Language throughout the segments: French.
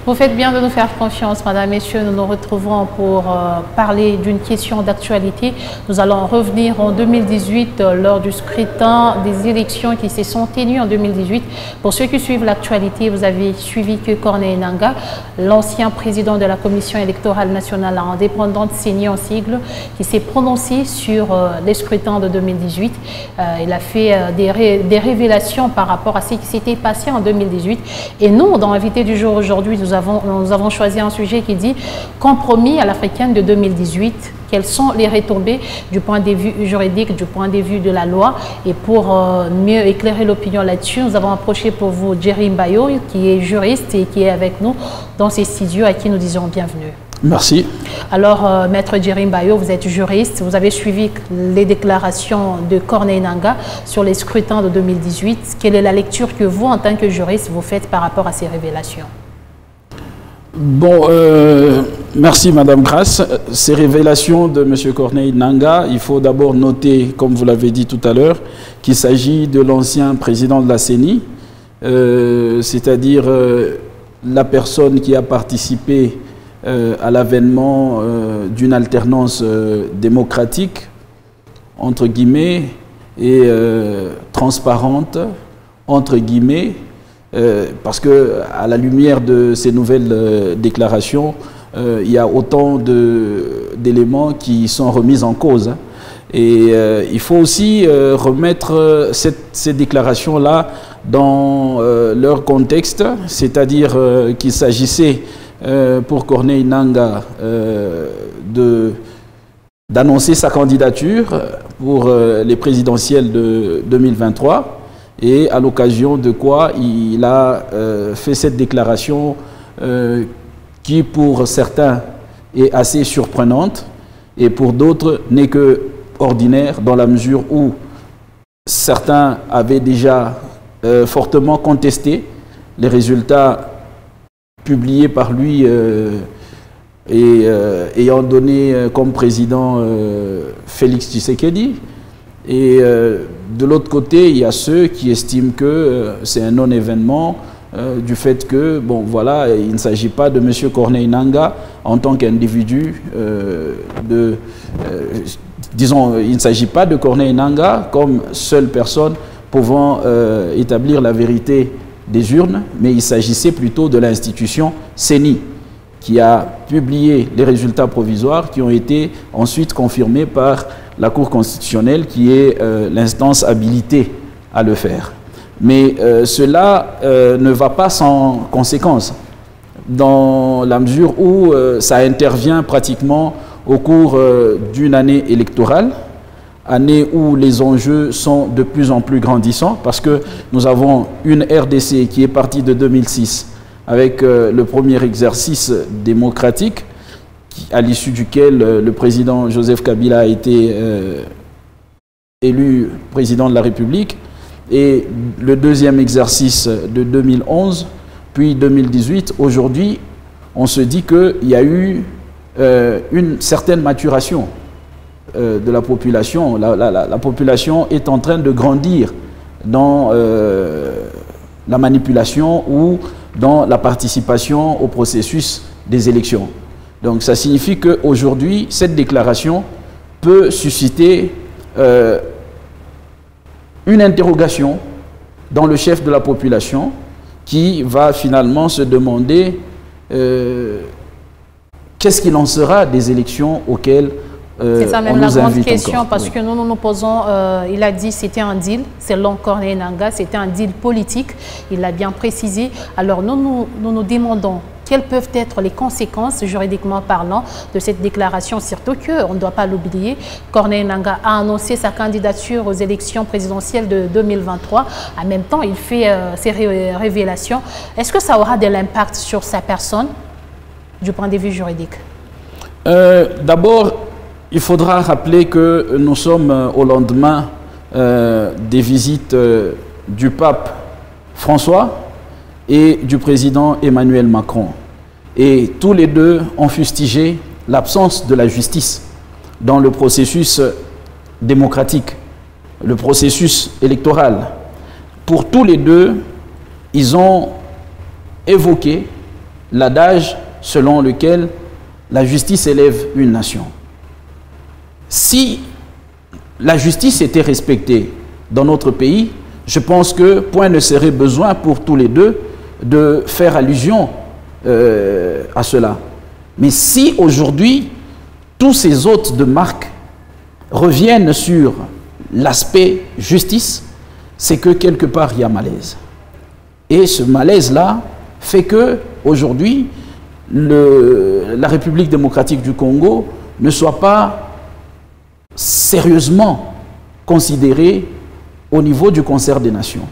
Vous faites bien de nous faire confiance, Madame, Messieurs. Nous nous retrouvons pour parler d'une question d'actualité. Nous allons revenir en 2018 lors du scrutin des élections qui se sont tenues en 2018. Pour ceux qui suivent l'actualité, vous avez suivi que Corneille Nangaa, l'ancien président de la Commission électorale nationale indépendante, CENI en sigle, qui s'est prononcé sur les scrutins de 2018. Il a fait des révélations par rapport à ce qui s'était passé en 2018. Et nous, dans l'invité du jour aujourd'hui, nous avons choisi un sujet qui dit « Compromis à l'africaine de 2018 ». Quelles sont les retombées du point de vue juridique, du point de vue de la loi? Et pour mieux éclairer l'opinion là-dessus, nous avons approché pour vous Jerry Mbayo, qui est juriste et qui est avec nous dans ces studios, à qui nous disons bienvenue. Merci. Alors, Maître Jerry Mbayo, vous êtes juriste, vous avez suivi les déclarations de Corneille Nangaa sur les scrutins de 2018. Quelle est la lecture que vous, en tant que juriste, vous faites par rapport à ces révélations? Bon, merci Madame Grace. Ces révélations de M. Corneille Nangaa, il faut d'abord noter, comme vous l'avez dit tout à l'heure, qu'il s'agit de l'ancien président de la CENI, c'est-à-dire la personne qui a participé à l'avènement d'une alternance démocratique, entre guillemets, et transparente, entre guillemets, parce que à la lumière de ces nouvelles déclarations, il y a autant d'éléments qui sont remis en cause. Et il faut aussi remettre ces déclarations-là dans leur contexte, c'est-à-dire qu'il s'agissait pour Corneille Nangaa d'annoncer sa candidature pour les présidentielles de 2023 et à l'occasion de quoi il a fait cette déclaration qui pour certains est assez surprenante et pour d'autres n'est que ordinaire dans la mesure où certains avaient déjà fortement contesté les résultats publié par lui et ayant donné comme président Félix Tshisekedi. Et de l'autre côté, il y a ceux qui estiment que c'est un non-événement du fait que, bon, voilà, il ne s'agit pas de M. Corneille Nangaa en tant qu'individu, disons, il ne s'agit pas de Corneille Nangaa comme seule personne pouvant établir la vérité des urnes, mais il s'agissait plutôt de l'institution CENI qui a publié les résultats provisoires qui ont été ensuite confirmés par la Cour constitutionnelle qui est l'instance habilitée à le faire. Mais cela ne va pas sans conséquence dans la mesure où ça intervient pratiquement au cours d'une année électorale, année où les enjeux sont de plus en plus grandissants parce que nous avons une RDC qui est partie de 2006 avec le premier exercice démocratique à l'issue duquel le président Joseph Kabila a été élu président de la République et le deuxième exercice de 2011 puis 2018. Aujourd'hui, on se dit qu'il y a eu une certaine maturation de la population. La population est en train de grandir dans la manipulation ou dans la participation au processus des élections. Donc ça signifie qu'aujourd'hui, cette déclaration peut susciter une interrogation dans le chef de la population qui va finalement se demander qu'est-ce qu'il en sera des élections auxquelles c'est ça même la grande question encore. Parce que nous posons, il a dit c'était un deal, selon Corneille Nangaa, c'était un deal politique, il l'a bien précisé. Alors nous demandons quelles peuvent être les conséquences juridiquement parlant de cette déclaration, surtout qu'on ne doit pas l'oublier, Corneille Nangaa a annoncé sa candidature aux élections présidentielles de 2023. En même temps, il fait ces révélations. Est-ce que ça aura de l'impact sur sa personne du point de vue juridique? D'abord, il faudra rappeler que nous sommes au lendemain des visites du pape François et du président Emmanuel Macron. Et tous les deux ont fustigé l'absence de la justice dans le processus démocratique, le processus électoral. Pour tous les deux, ils ont évoqué l'adage selon lequel la justice élève une nation. Si la justice était respectée dans notre pays, je pense que point ne serait besoin pour tous les deux de faire allusion à cela. Mais si aujourd'hui, tous ces hôtes de marque reviennent sur l'aspect justice, c'est que quelque part il y a malaise. Et ce malaise-là fait que aujourd'hui, la République démocratique du Congo ne soit pas sérieusement considérée au niveau du concert des nations.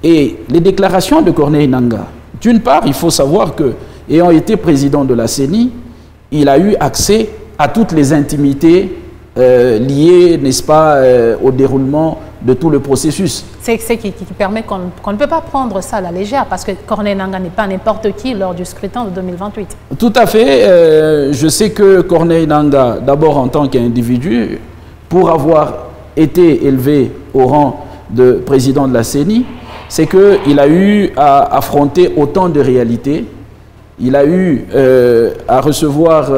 Et les déclarations de Corneille Nangaa, d'une part, il faut savoir que, ayant été président de la CENI, il a eu accès à toutes les intimités liées, n'est-ce pas, au déroulement de tout le processus. C'est ce qui permet qu'on ne peut pas prendre ça à la légère, parce que Corneille Nangaa n'est pas n'importe qui lors du scrutin de 2028. Tout à fait. Je sais que Corneille Nangaa, d'abord en tant qu'individu, pour avoir été élevé au rang de président de la CENI, c'est qu'il a eu à affronter autant de réalités. Il a eu à recevoir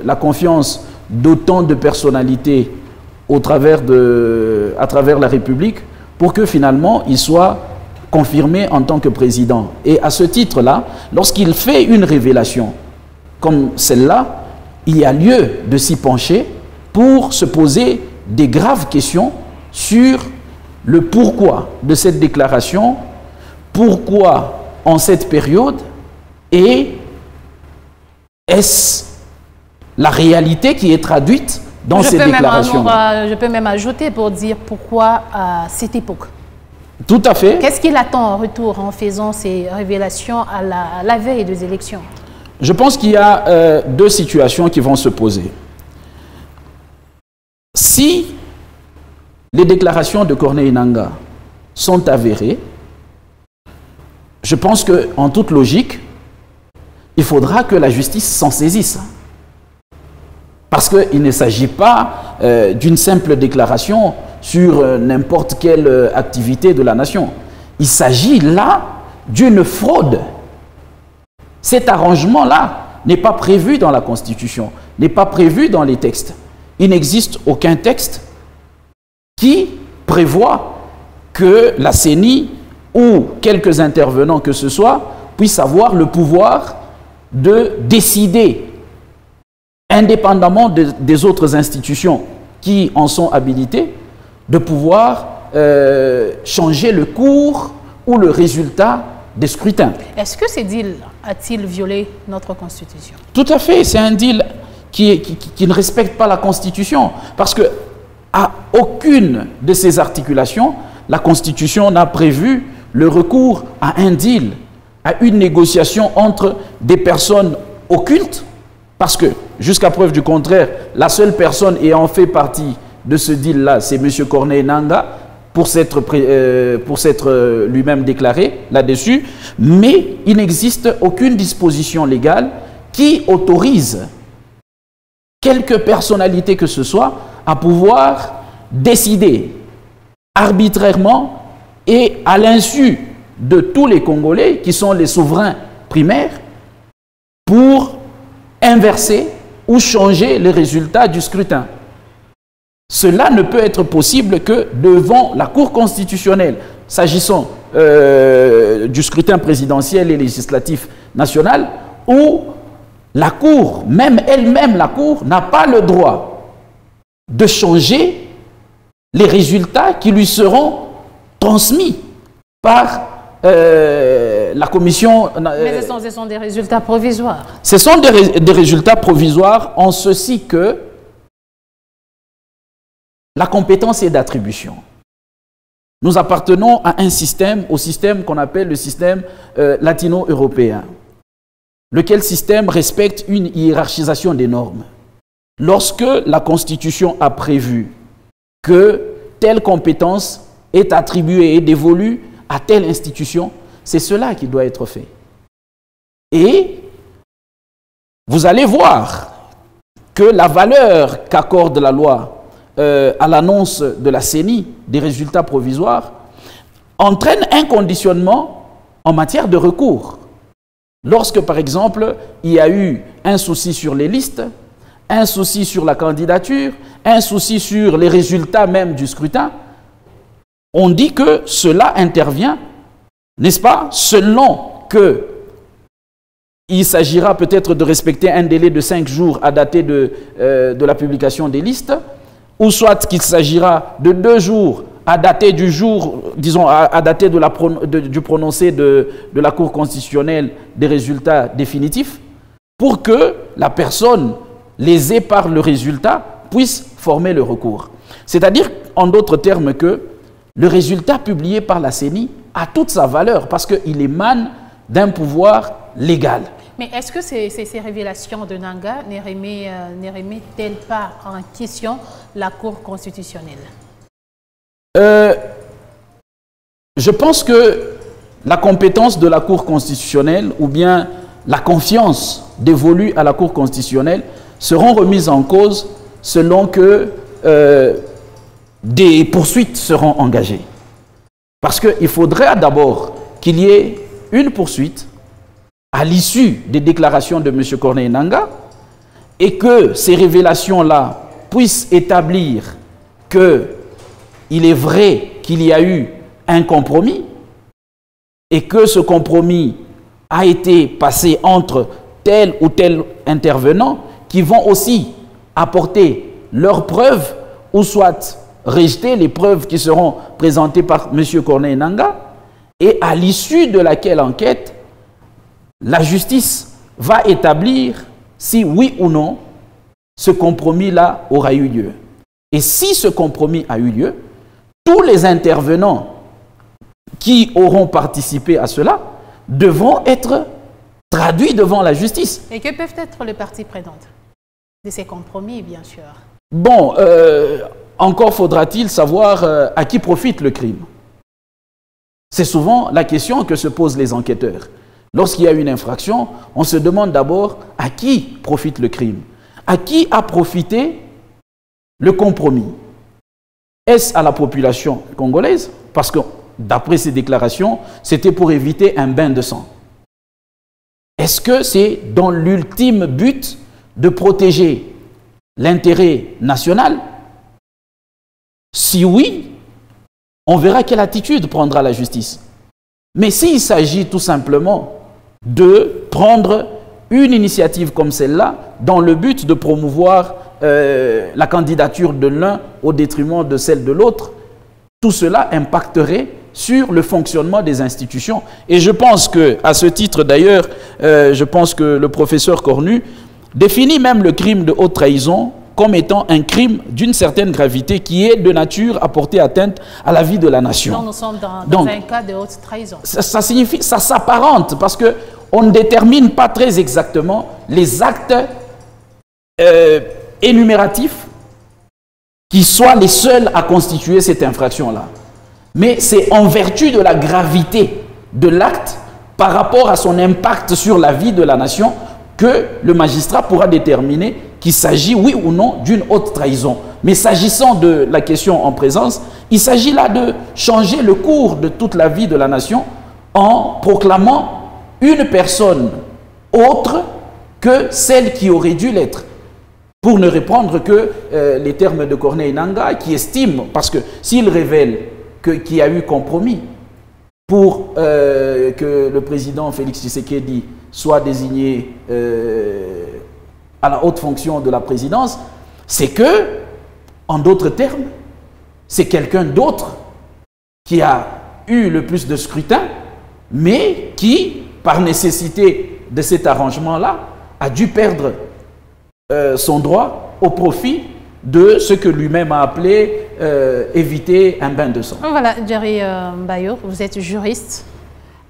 la confiance d'autant de personnalités à travers la République pour que finalement il soit confirmé en tant que président. Et à ce titre-là, lorsqu'il fait une révélation comme celle-là, il y a lieu de s'y pencher pour se poser des graves questions sur le pourquoi de cette déclaration, pourquoi en cette période, et est-ce la réalité qui est traduite dans ces déclarations. Je peux même ajouter pour dire pourquoi à cette époque. Tout à fait. Qu'est-ce qu'il attend en retour en faisant ces révélations à la veille des élections? Je pense qu'il y a deux situations qui vont se poser. Si les déclarations de Corneille Nangaa sont avérées, je pense qu'en toute logique, il faudra que la justice s'en saisisse. Parce qu'il ne s'agit pas d'une simple déclaration sur n'importe quelle activité de la nation. Il s'agit là d'une fraude. Cet arrangement-là n'est pas prévu dans la Constitution, n'est pas prévu dans les textes. Il n'existe aucun texte qui prévoit que la CENI ou quelques intervenants que ce soit puissent avoir le pouvoir de décider indépendamment des autres institutions qui en sont habilitées, de pouvoir changer le cours ou le résultat des scrutins. Est-ce que ce deal a-t-il violé notre Constitution? Tout à fait, c'est un deal qui ne respecte pas la Constitution, parce que à aucune de ces articulations, la Constitution n'a prévu le recours à un deal, à une négociation entre des personnes occultes, parce que, jusqu'à preuve du contraire, la seule personne ayant fait partie de ce deal-là, c'est M. Corneille Nangaa, pour s'être lui-même déclaré là-dessus, mais il n'existe aucune disposition légale qui autorise quelque personnalité que ce soit à pouvoir décider arbitrairement et à l'insu de tous les Congolais qui sont les souverains primaires pour inverser ou changer les résultats du scrutin. Cela ne peut être possible que devant la Cour constitutionnelle, s'agissant du scrutin présidentiel et législatif national, où la Cour, même elle-même la Cour, n'a pas le droit de changer les résultats qui lui seront transmis par la commission... Mais ce sont des résultats provisoires. Ce sont des résultats provisoires en ceci que la compétence est d'attribution. Nous appartenons à un système, au système qu'on appelle le système latino-européen, lequel système respecte une hiérarchisation des normes. Lorsque la Constitution a prévu que telle compétence est attribuée et dévolue à telle institution, c'est cela qui doit être fait. Et vous allez voir que la valeur qu'accorde la loi à l'annonce de la CENI des résultats provisoires entraîne un conditionnement en matière de recours. Lorsque, par exemple, il y a eu un souci sur les listes, un souci sur la candidature, un souci sur les résultats même du scrutin, on dit que cela intervient, n'est-ce pas, selon que il s'agira peut-être de respecter un délai de 5 jours à dater de la publication des listes, ou soit qu'il s'agira de 2 jours à dater du jour, disons, à dater du prononcé de la Cour constitutionnelle des résultats définitifs, pour que la personne lésée par le résultat puisse former le recours. C'est-à-dire, en d'autres termes, que le résultat publié par la CENI a toute sa valeur parce qu'il émane d'un pouvoir légal. Mais est-ce que ces révélations de Nanga ne remettent-elles pas en question la Cour constitutionnelle? Je pense que la compétence de la Cour constitutionnelle ou bien la confiance dévolue à la Cour constitutionnelle seront remises en cause selon que des poursuites seront engagées. Parce qu'il faudrait d'abord qu'il y ait une poursuite à l'issue des déclarations de M. Corneille Nangaa et que ces révélations-là puissent établir qu'il est vrai qu'il y a eu un compromis et que ce compromis a été passé entre tel ou tel intervenant qui vont aussi apporter leurs preuves ou soit rejeter les preuves qui seront présentées par M. Corneille Nangaa et à l'issue de laquelle enquête, la justice va établir si oui ou non ce compromis-là aura eu lieu. Et si ce compromis a eu lieu, tous les intervenants qui auront participé à cela devront être traduits devant la justice. Et que peuvent être les parties prenantes de ces compromis, bien sûr? Bon, encore faudra-t-il savoir à qui profite le crime. C'est souvent la question que se posent les enquêteurs. Lorsqu'il y a une infraction, on se demande d'abord à qui profite le crime. À qui a profité le compromis? Est-ce à la population congolaise? Parce que d'après ces déclarations, c'était pour éviter un bain de sang. Est-ce que c'est dans l'ultime but de protéger l'intérêt national? Si oui, on verra quelle attitude prendra la justice. Mais s'il s'agit tout simplement de prendre une initiative comme celle-là dans le but de promouvoir la candidature de l'un au détriment de celle de l'autre, tout cela impacterait sur le fonctionnement des institutions. Et je pense que, à ce titre d'ailleurs, je pense que le professeur Cornu définit même le crime de haute trahison comme étant un crime d'une certaine gravité qui est de nature à porter atteinte à la vie de la nation. Donc nous sommes dans un cas de haute trahison. Ça signifie, ça s'apparente parce qu'on ne détermine pas très exactement les actes énumératifs qui soient les seuls à constituer cette infraction-là. Mais c'est en vertu de la gravité de l'acte par rapport à son impact sur la vie de la nation que le magistrat pourra déterminer qu'il s'agit, oui ou non, d'une haute trahison. Mais s'agissant de la question en présence, il s'agit là de changer le cours de toute la vie de la nation en proclamant une personne autre que celle qui aurait dû l'être. Pour ne reprendre que les termes de Corneille Nangaa, qui estime, parce que s'il révèle qu'il y a eu compromis pour que le président Félix Tshisekedi soit désigné à la haute fonction de la présidence, c'est que, en d'autres termes, c'est quelqu'un d'autre qui a eu le plus de scrutin, mais qui, par nécessité de cet arrangement-là, a dû perdre son droit au profit de ce que lui-même a appelé éviter un bain de sang. Voilà, Jerry Mbayor, vous êtes juriste.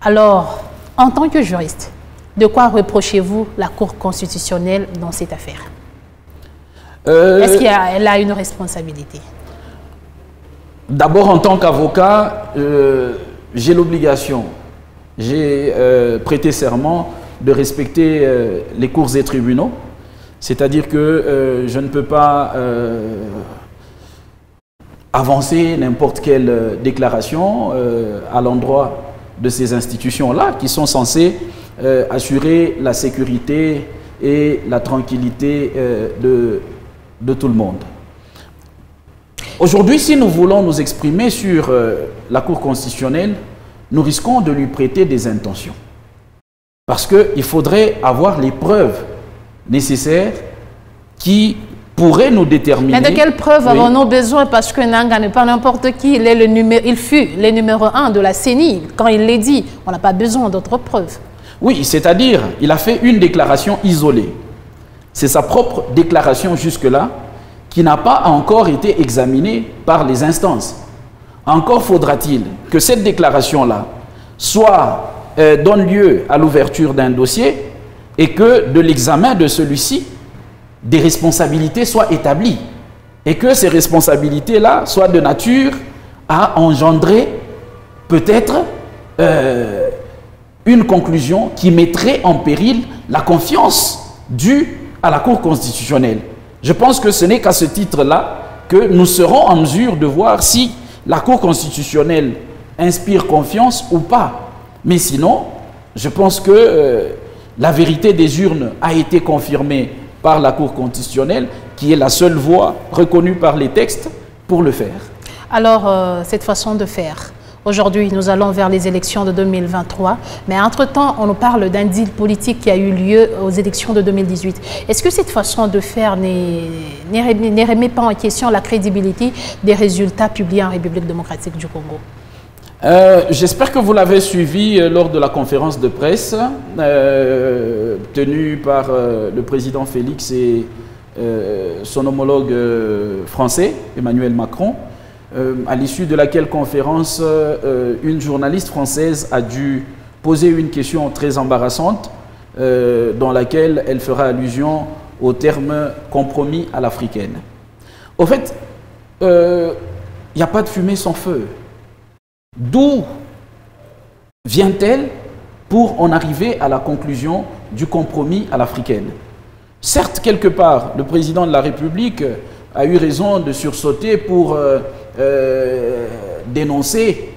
Alors, en tant que juriste, de quoi reprochez-vous la Cour constitutionnelle dans cette affaire? Est-ce qu'elle a une responsabilité? D'abord, en tant qu'avocat, j'ai l'obligation, j'ai prêté serment de respecter les cours et tribunaux. C'est-à-dire que je ne peux pas avancer n'importe quelle déclaration à l'endroit de ces institutions-là qui sont censées assurer la sécurité et la tranquillité de tout le monde. Aujourd'hui, si nous voulons nous exprimer sur la Cour constitutionnelle, nous risquons de lui prêter des intentions. Parce qu'il faudrait avoir les preuves nécessaires qui pourraient nous déterminer. Mais de quelles preuves avons-nous besoin? Parce que Nanga n'est pas n'importe qui. Il fut le numéro 1 de la CENI. Quand il l'a dit, on n'a pas besoin d'autres preuves. Oui, c'est-à-dire, il a fait une déclaration isolée. C'est sa propre déclaration jusque-là qui n'a pas encore été examinée par les instances. Encore faudra-t-il que cette déclaration-là soit donne lieu à l'ouverture d'un dossier et que de l'examen de celui-ci, des responsabilités soient établies et que ces responsabilités-là soient de nature à engendrer peut-être une conclusion qui mettrait en péril la confiance due à la Cour constitutionnelle. Je pense que ce n'est qu'à ce titre-là que nous serons en mesure de voir si la Cour constitutionnelle inspire confiance ou pas. Mais sinon, je pense que la vérité des urnes a été confirmée par la Cour constitutionnelle, qui est la seule voie reconnue par les textes pour le faire. Alors, cette façon de faire, aujourd'hui, nous allons vers les élections de 2023, mais entre-temps, on nous parle d'un deal politique qui a eu lieu aux élections de 2018. Est-ce que cette façon de faire ne remet pas en question la crédibilité des résultats publiés en République démocratique du Congo? J'espère que vous l'avez suivi lors de la conférence de presse tenue par le président Félix et son homologue français, Emmanuel Macron, à l'issue de laquelle conférence, une journaliste française a dû poser une question très embarrassante dans laquelle elle fera allusion au terme compromis à l'africaine. Au fait, il n'y a pas de fumée sans feu. D'où vient-elle pour en arriver à la conclusion du compromis à l'africaine? Certes, quelque part, le président de la République a eu raison de sursauter pour dénoncer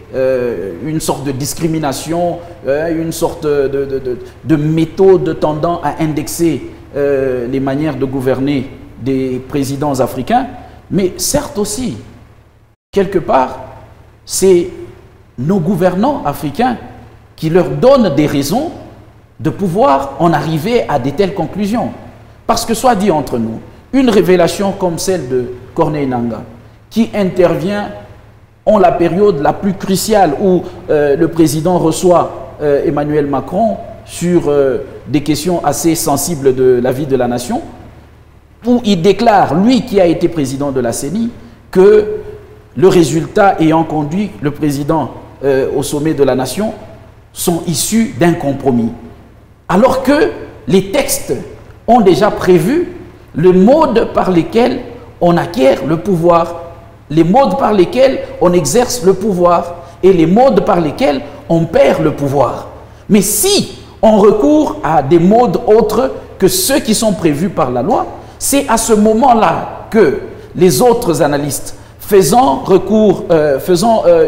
une sorte de discrimination, une sorte de méthode tendant à indexer les manières de gouverner des présidents africains. Mais certes aussi, quelque part, c'est nos gouvernants africains qui leur donnent des raisons de pouvoir en arriver à de telles conclusions. Parce que, soit dit entre nous, une révélation comme celle de Corneille Nangaa, qui intervient en la période la plus cruciale où le président reçoit Emmanuel Macron sur des questions assez sensibles de la vie de la nation, où il déclare, lui qui a été président de la CENI, que le résultat ayant conduit le président au sommet de la nation sont issus d'un compromis. Alors que les textes ont déjà prévu le mode par lesquels on acquiert le pouvoir, les modes par lesquels on exerce le pouvoir et les modes par lesquels on perd le pouvoir. Mais si on recourt à des modes autres que ceux qui sont prévus par la loi, c'est à ce moment-là que les autres analystes faisant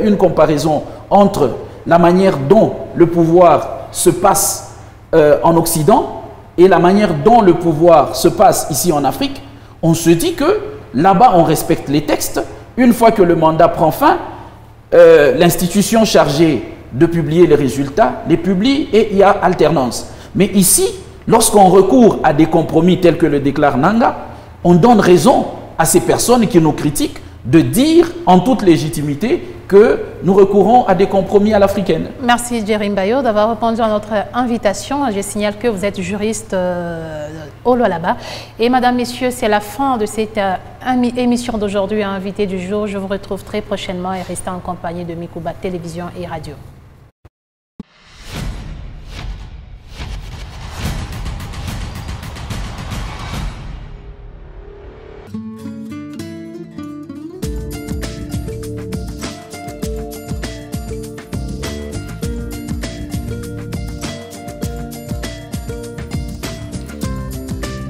une comparaison entre la manière dont le pouvoir se passe en Occident et la manière dont le pouvoir se passe ici en Afrique, on se dit que là-bas on respecte les textes. Une fois que le mandat prend fin, l'institution chargée de publier les résultats les publie et il y a alternance. Mais ici, lorsqu'on recourt à des compromis tels que le déclare Nangaa, on donne raison à ces personnes qui nous critiquent de dire en toute légitimité que nous recourons à des compromis à l'africaine. Merci Djerim Bayo d'avoir répondu à notre invitation. Je signale que vous êtes juriste au Lualaba. Et madame, messieurs, c'est la fin de cette émission d'aujourd'hui, invité du jour. Je vous retrouve très prochainement et restez en compagnie de Mikouba Télévision et Radio.